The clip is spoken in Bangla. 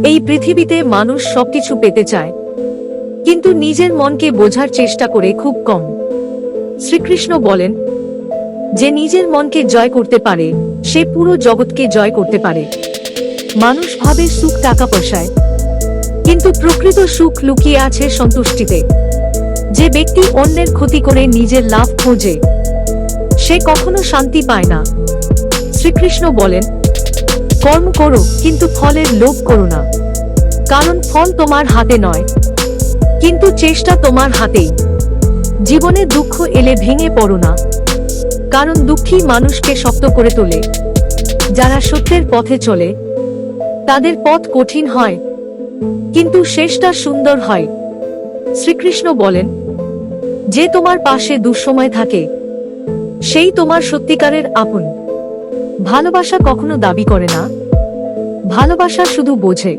এই পৃথিবীতে মানুষ সবকিছু পেতে চায়, কিন্তু নিজের মনকে বোঝার চেষ্টা করে খুব কম। শ্রীকৃষ্ণ বলেন, যে নিজের মনকে জয় করতে পারে সে পুরো জগৎকে জয় করতে পারে। মানুষ ভাবে সুখ টাকা পয়সায়, কিন্তু প্রকৃত সুখ লুকিয়ে আছে সন্তুষ্টিতে। যে ব্যক্তি অন্যের ক্ষতি করে নিজের লাভ খোঁজে সে কখনো শান্তি পায় না। শ্রীকৃষ্ণ বলেন, কর্ম করো কিন্তু ফলের লোভ করো না, কারণ ফল তোমার হাতে নয়, কিন্তু চেষ্টা তোমার হাতেই। জীবনে দুঃখ এলে ভেঙে পড়ো না, কারণ দুঃখী মানুষকে শক্ত করে তোলে। যারা সত্যের পথে চলে তাদের পথ কঠিন হয়, কিন্তু শেষটা সুন্দর হয়। শ্রীকৃষ্ণ বলেন, যে তোমার পাশে দুঃসময় থাকে সেই তোমার সত্যিকারের আপন। ভালোবাসা কখনো দাবি করে না, ভালোবাসা শুধু বোঝে।